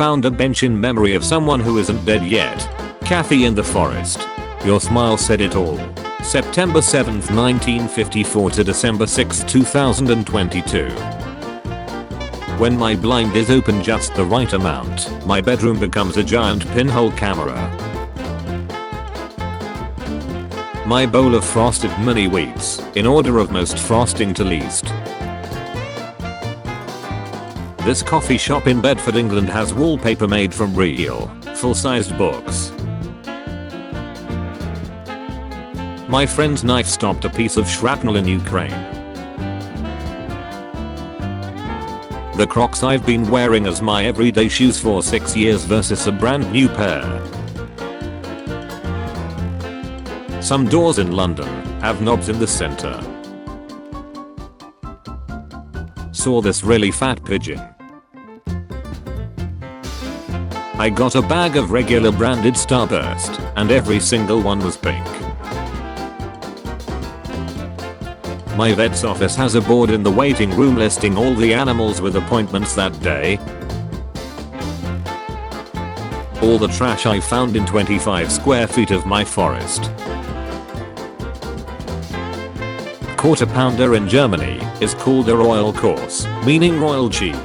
Found a bench in memory of someone who isn't dead yet. Kathy in the forest. Your smile said it all. September 7th 1954 to December 6th 2022. When my blind is open just the right amount, my bedroom becomes a giant pinhole camera. My bowl of frosted mini wheats, in order of most frosting to least. This coffee shop in Bedford, England has wallpaper made from real, full-sized books. My friend's knife stopped a piece of shrapnel in Ukraine. The Crocs I've been wearing as my everyday shoes for 6 years versus a brand new pair. Some doors in London have knobs in the center. Saw this really fat pigeon. I got a bag of regular branded Starburst, and every single one was pink. My vet's office has a board in the waiting room listing all the animals with appointments that day. All the trash I found in 25 square feet of my forest. Quarter pounder in Germany is called a royal course, meaning royal cheese.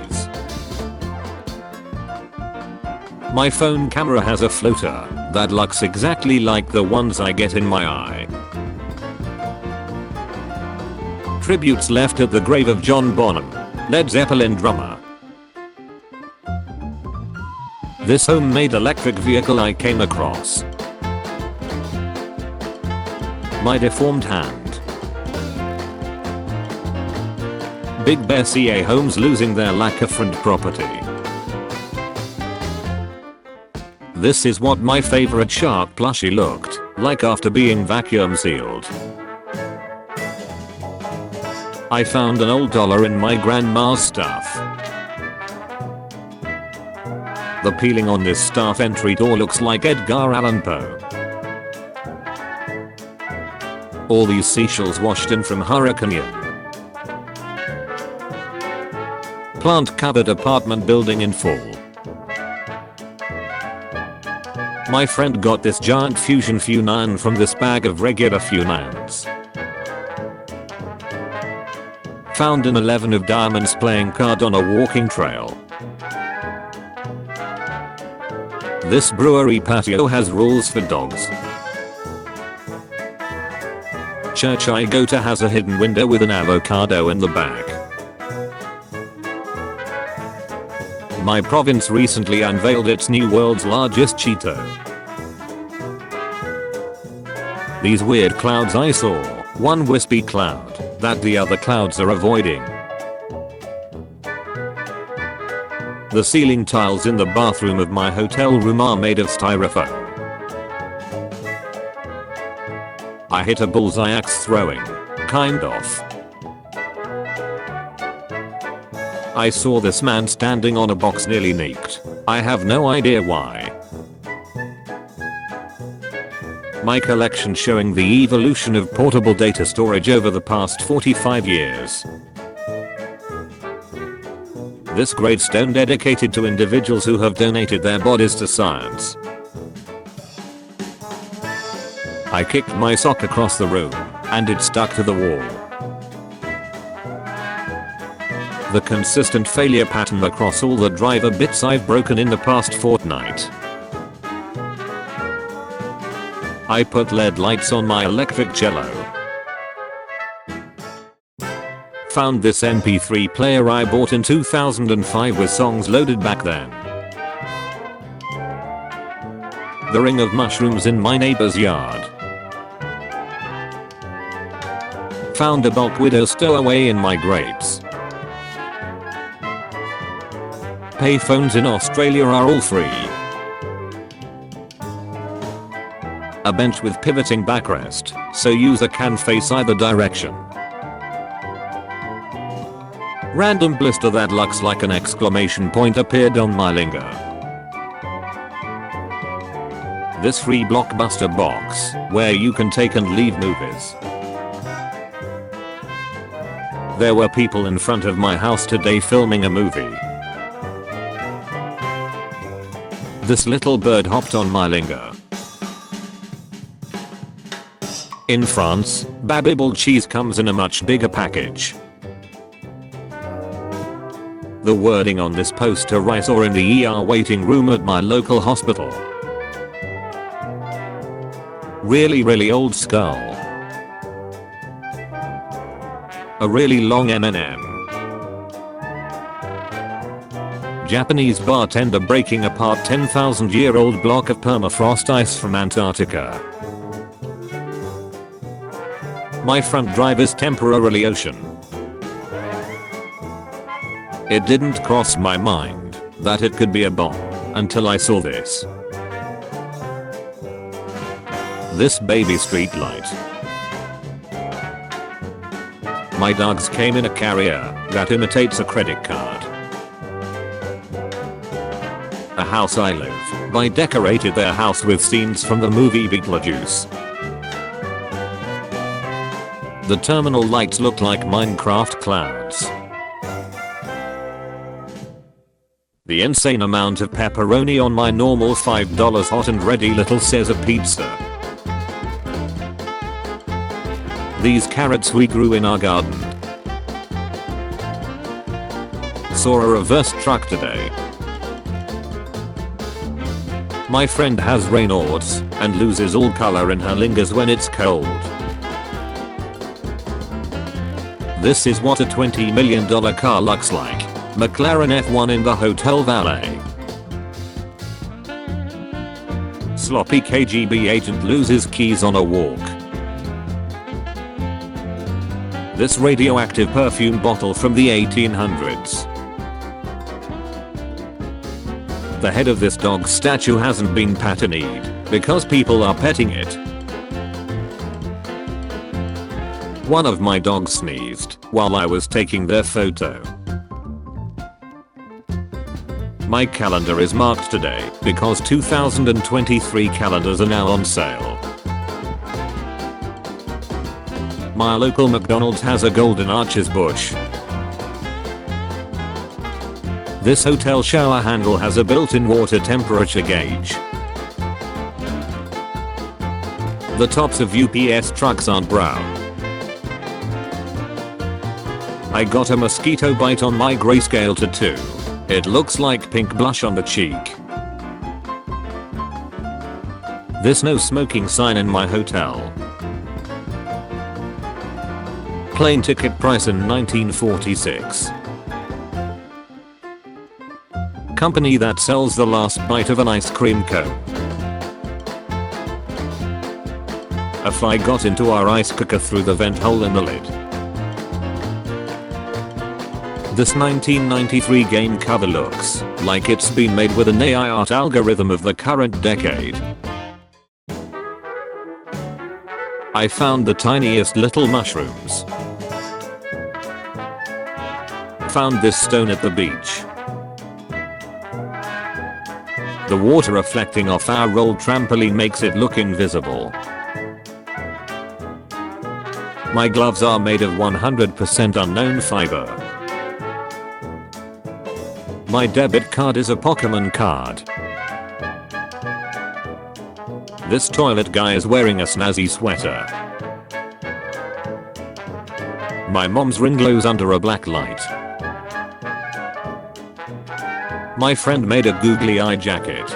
My phone camera has a floater that looks exactly like the ones I get in my eye. Tributes left at the grave of John Bonham, Led Zeppelin drummer. This homemade electric vehicle I came across. My deformed hand. Big Bear CA homes losing their lakefront property. This is what my favorite shark plushie looked like after being vacuum sealed. I found an old dollar in my grandma's stuff. The peeling on this staff entry door looks like Edgar Allan Poe. All these seashells washed in from Hurricane Ian. Plant covered apartment building in fall. My friend got this giant fusion Funan from this bag of regular Funans. Found an 11 of diamonds playing card on a walking trail. This brewery patio has rules for dogs. Church I go to has a hidden window with an avocado in the back. My province recently unveiled its new world's largest Cheeto. These weird clouds I saw, one wispy cloud that the other clouds are avoiding. The ceiling tiles in the bathroom of my hotel room are made of styrofoam. I hit a bullseye axe throwing. Kind of. I saw this man standing on a box nearly naked. I have no idea why. My collection showing the evolution of portable data storage over the past 45 years. This gravestone dedicated to individuals who have donated their bodies to science. I kicked my sock across the room, and it stuck to the wall. The consistent failure pattern across all the driver bits I've broken in the past fortnight. I put LED lights on my electric cello. Found this MP3 player I bought in 2005 with songs loaded back then. The ring of mushrooms in my neighbor's yard. Found a bulk widow stowaway in my grapes. Payphones in Australia are all free. A bench with pivoting backrest, so user can face either direction. Random blister that looks like an exclamation point appeared on my linger. This free Blockbuster box, where you can take and leave movies. There were people in front of my house today filming a movie. This little bird hopped on my linger. In France, Babybel cheese comes in a much bigger package. The wording on this poster I saw in the ER waiting room at my local hospital. Really old skull. A really long M&M. Japanese bartender breaking apart 10,000-year-old block of permafrost ice from Antarctica. My front drive is temporarily ocean. It didn't cross my mind that it could be a bomb until I saw this. This baby street light. My dogs came in a carrier that imitates a credit card. A House I Live by decorated their house with scenes from the movie Beetlejuice. The terminal lights look like Minecraft clouds. The insane amount of pepperoni on my normal $5 hot and ready Little Caesar pizza. These carrots we grew in our garden. Saw a reverse truck today. My friend has Raynaud's and loses all color in her lingers when it's cold. This is what a $20 million car looks like. McLaren F1 in the hotel valet. Sloppy KGB agent loses keys on a walk. This radioactive perfume bottle from the 1800s. The head of this dog statue hasn't been patinied because people are petting it. One of my dogs sneezed while I was taking their photo. My calendar is marked today because 2023 calendars are now on sale. My local McDonald's has a golden arches bush. This hotel shower handle has a built-in water temperature gauge. The tops of UPS trucks aren't brown. I got a mosquito bite on my grayscale tattoo. It looks like pink blush on the cheek. This no smoking sign in my hotel. Plane ticket price in 1946. Company that sells the last bite of an ice cream cone. A fly got into our ice cooker through the vent hole in the lid. This 1993 game cover looks like it's been made with an AI art algorithm of the current decade. I found the tiniest little mushrooms. Found this stone at the beach. The water reflecting off our rolled trampoline makes it look invisible. My gloves are made of 100% unknown fiber. My debit card is a Pokemon card. This toilet guy is wearing a snazzy sweater. My mom's ring glows under a black light. My friend made a googly eye jacket.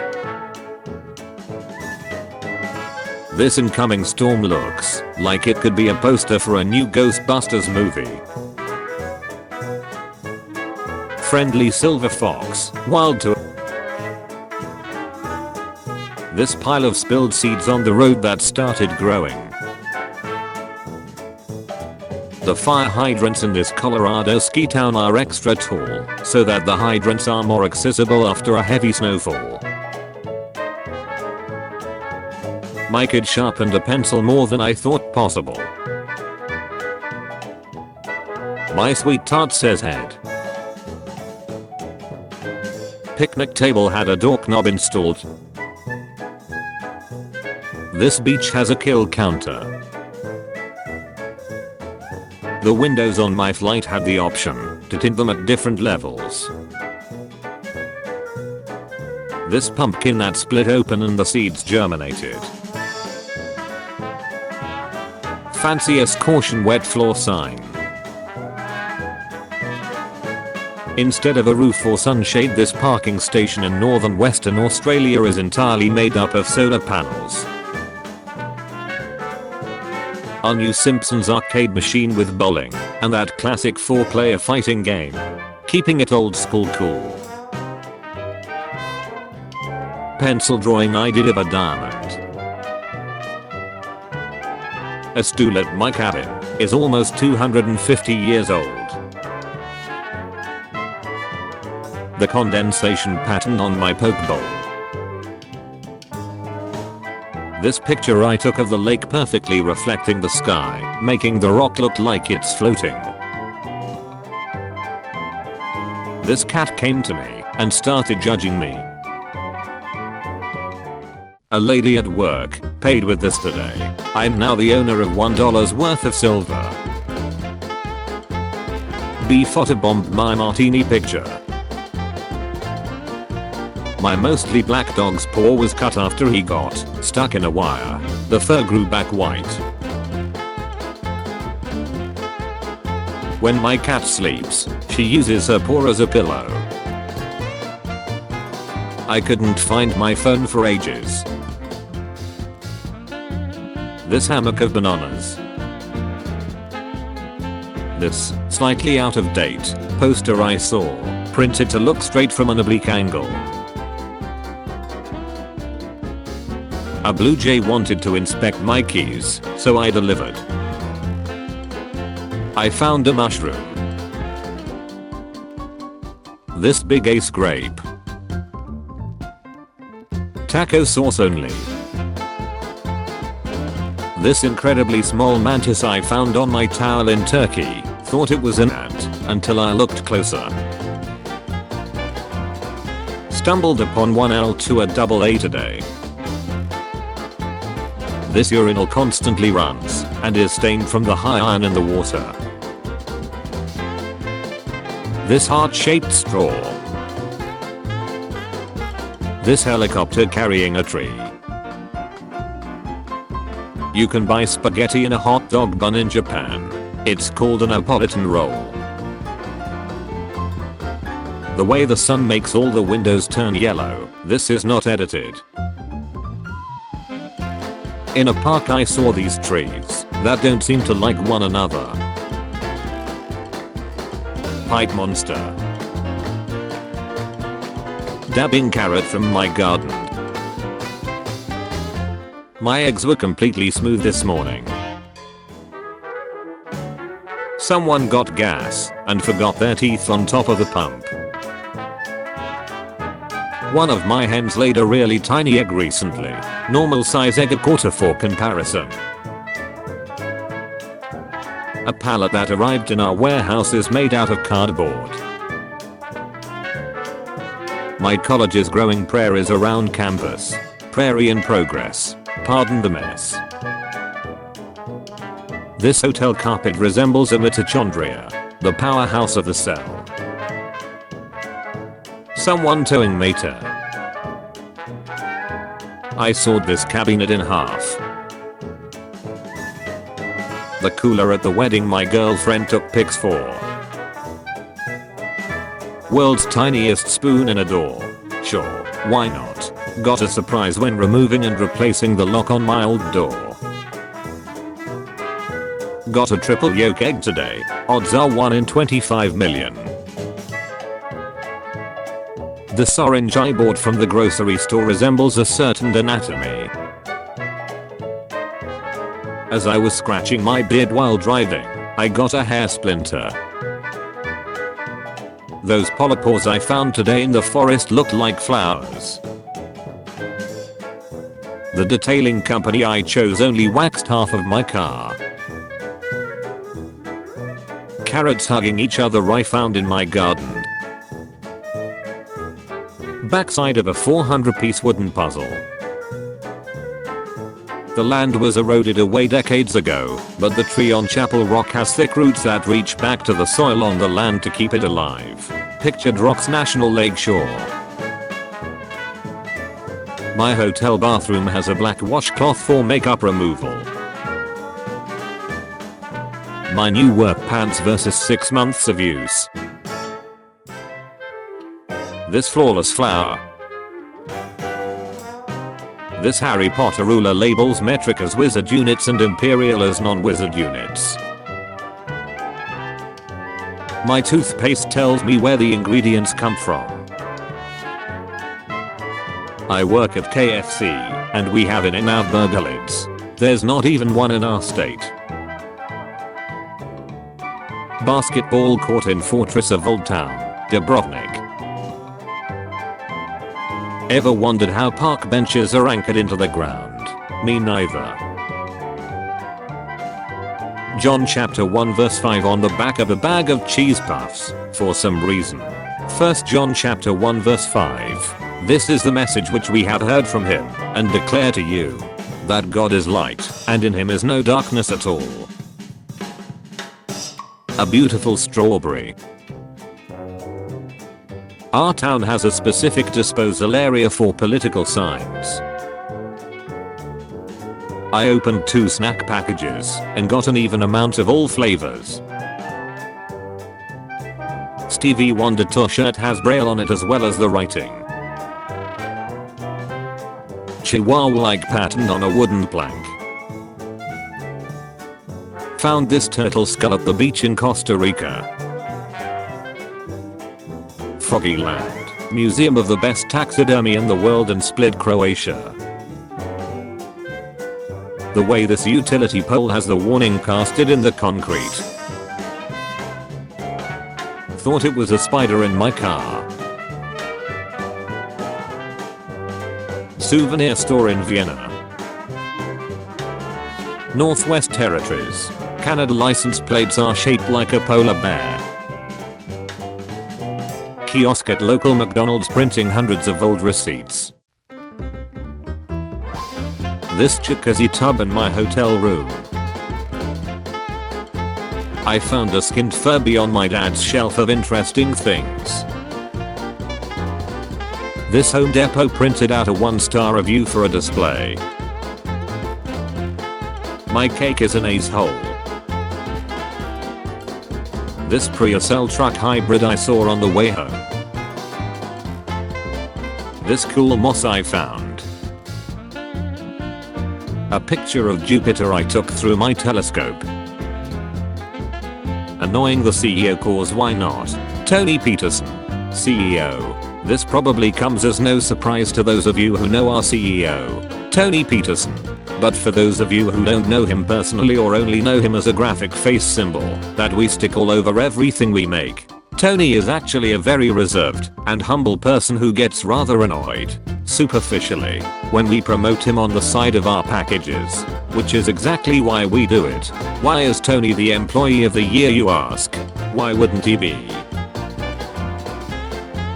This incoming storm looks like it could be a poster for a new Ghostbusters movie. Friendly silver fox, wild to. This pile of spilled seeds on the road that started growing. The fire hydrants in this Colorado ski town are extra tall so that the hydrants are more accessible after a heavy snowfall. My kid sharpened a pencil more than I thought possible. My sweet tart says head. Picnic table had a door knob installed. This beach has a kill counter. The windows on my flight had the option to tint them at different levels. This pumpkin that split open and the seeds germinated. Fanciest caution wet floor sign. Instead of a roof or sunshade, this parking station in northern Western Australia is entirely made up of solar panels. Our new Simpsons arcade machine with bowling, and that classic 4-player fighting game. Keeping it old school cool. Pencil drawing I did of a diamond. A stool at my cabin is almost 250 years old. The condensation pattern on my poke bowl. This picture I took of the lake perfectly reflecting the sky, making the rock look like it's floating. This cat came to me and started judging me. A lady at work paid with this today. I'm now the owner of $1 worth of silver. B photobombed my martini picture. My mostly black dog's paw was cut after he got stuck in a wire. The fur grew back white. When my cat sleeps, she uses her paw as a pillow. I couldn't find my phone for ages. This hammock of bananas. This slightly out of date poster I saw, printed to look straight from an oblique angle. A blue jay wanted to inspect my keys, so I delivered. I found a mushroom. This big ace grape. Taco sauce only. This incredibly small mantis I found on my towel in Turkey. Thought it was an ant until I looked closer. Stumbled upon one L to a double A today. This urinal constantly runs and is stained from the high iron in the water. This heart-shaped straw. This helicopter carrying a tree. You can buy spaghetti in a hot dog bun in Japan. It's called a Napolitan roll. The way the sun makes all the windows turn yellow. This is not edited. In a park I saw these trees that don't seem to like one another. Pipe monster. Dabbing carrot from my garden. My eggs were completely smooth this morning. Someone got gas and forgot their teeth on top of the pump. One of my hens laid a really tiny egg recently. Normal size egg a quarter for comparison. A pallet that arrived in our warehouse is made out of cardboard. My college's growing prairies around campus. Prairie in progress. Pardon the mess. This hotel carpet resembles a mitochondria, the powerhouse of the cell. Someone towing Mater. I sawed this cabinet in half. The cooler at the wedding my girlfriend took pics for. World's tiniest spoon in a door. Sure, why not? Got a surprise when removing and replacing the lock on my old door. Got a triple yolk egg today. Odds are 1 in 25 million. This orange I bought from the grocery store resembles a certain anatomy. As I was scratching my beard while driving, I got a hair splinter. Those polypores I found today in the forest looked like flowers. The detailing company I chose only waxed half of my car. Carrots hugging each other I found in my garden. Backside of a 400-piece wooden puzzle. The land was eroded away decades ago, but the tree on Chapel Rock has thick roots that reach back to the soil on the land to keep it alive. Pictured Rocks National Lake Shore. My hotel bathroom has a black washcloth for makeup removal. My new work pants versus 6 months of use. This flawless flower. This Harry Potter ruler labels metric as wizard units and imperial as non-wizard units. My toothpaste tells me where the ingredients come from. I work at KFC, and we have In-N-Out burger lids. There's not even one in our state. Basketball court in Fortress of Old Town, Dubrovnik. Ever wondered how park benches are anchored into the ground? Me neither. John chapter 1 verse 5 on the back of a bag of cheese puffs, for some reason. 1 John chapter 1 verse 5. This is the message which we have heard from him, and declare to you, that God is light, and in him is no darkness at all. A beautiful strawberry. Our town has a specific disposal area for political signs. I opened 2 snack packages and got an even amount of all flavors. Stevie Wonder t-shirt has Braille on it as well as the writing. Chihuahua-like pattern on a wooden plank. Found this turtle skull at the beach in Costa Rica. Foggy Land, museum of the best taxidermy in the world in Split, Croatia. The way this utility pole has the warning casted in the concrete. Thought it was a spider in my car. Souvenir store in Vienna. Northwest Territories, Canada license plates are shaped like a polar bear. Kiosk at local McDonald's printing hundreds of old receipts. This jacuzzi tub in my hotel room. I found a skinned Furby on my dad's shelf of interesting things. This Home Depot printed out a 1-star review for a display. My cake is an ace-hole. This Prius L-Truck hybrid I saw on the way home. This cool moss I found. A picture of Jupiter I took through my telescope. Annoying the CEO cause why not? Tony Peterson, CEO. This probably comes as no surprise to those of you who know our CEO, Tony Peterson. But for those of you who don't know him personally or only know him as a graphic face symbol that we stick all over everything we make, Tony is actually a very reserved and humble person who gets rather annoyed, superficially, when we promote him on the side of our packages, which is exactly why we do it. Why is Tony the employee of the year, you ask? Why wouldn't he be?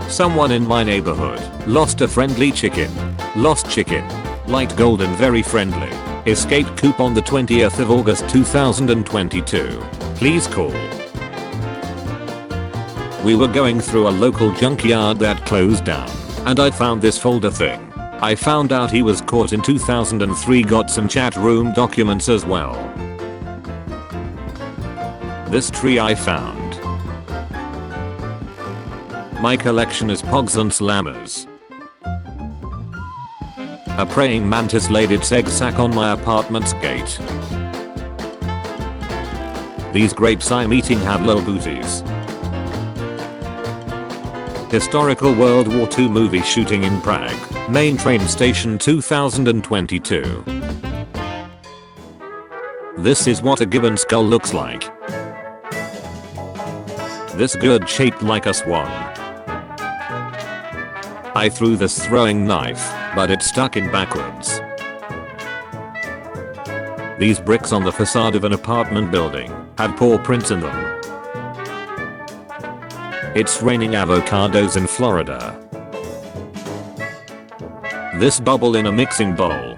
Someone in my neighborhood lost a friendly chicken. Lost chicken. Light gold and very friendly. Escaped coop on the 20th of August 2022. Please call. We were going through a local junkyard that closed down, and I found this folder thing. I found out he was caught in 2003, got some chat room documents as well. This tree I found. My collection is Pogs and Slammers. A praying mantis laid its egg sac on my apartment's gate. These grapes I'm eating have little booties. Historical World War II movie shooting in Prague, main train station 2022. This is what a gibbon skull looks like. This gourd shaped like a swan. I threw this throwing knife, but it stuck in backwards. These bricks on the facade of an apartment building had paw prints in them. It's raining avocados in Florida. This bubble in a mixing bowl.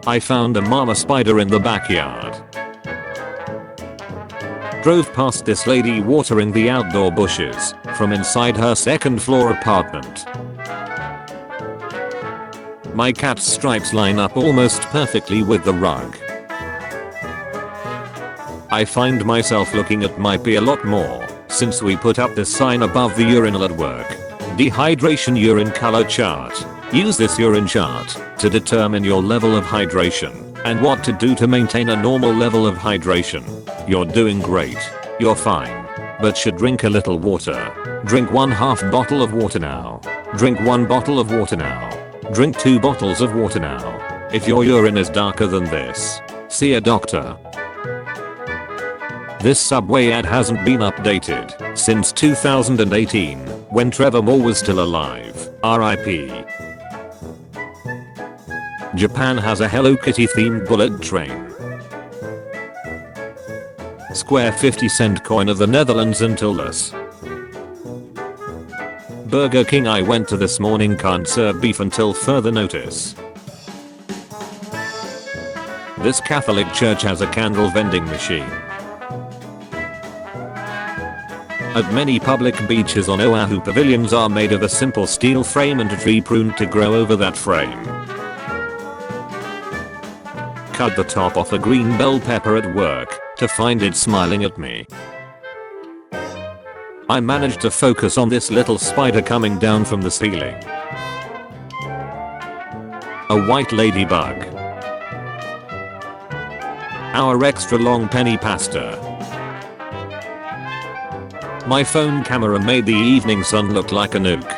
I found a mama spider in the backyard. Drove past this lady watering the outdoor bushes from inside her second floor apartment. My cat's stripes line up almost perfectly with the rug. I find myself looking at my pee a lot more since we put up this sign above the urinal at work. Dehydration urine color chart. Use this urine chart to determine your level of hydration and what to do to maintain a normal level of hydration. You're doing great. You're fine. But should drink a little water. Drink 1/2 bottle of water now. Drink 1 bottle of water now. Drink 2 bottles of water now. If your urine is darker than this, see a doctor. This Subway ad hasn't been updated since 2018 when Trevor Moore was still alive. RIP. Japan has a Hello Kitty themed bullet train. Square 50-cent coin of the Netherlands until this. Burger King I went to this morning can't serve beef until further notice. This Catholic church has a candle vending machine. At many public beaches on Oahu, pavilions are made of a simple steel frame and a tree pruned to grow over that frame. Cut the top off a green bell pepper at work to find it smiling at me. I managed to focus on this little spider coming down from the ceiling. A white ladybug. Our extra long penny pasta. My phone camera made the evening sun look like a nuke.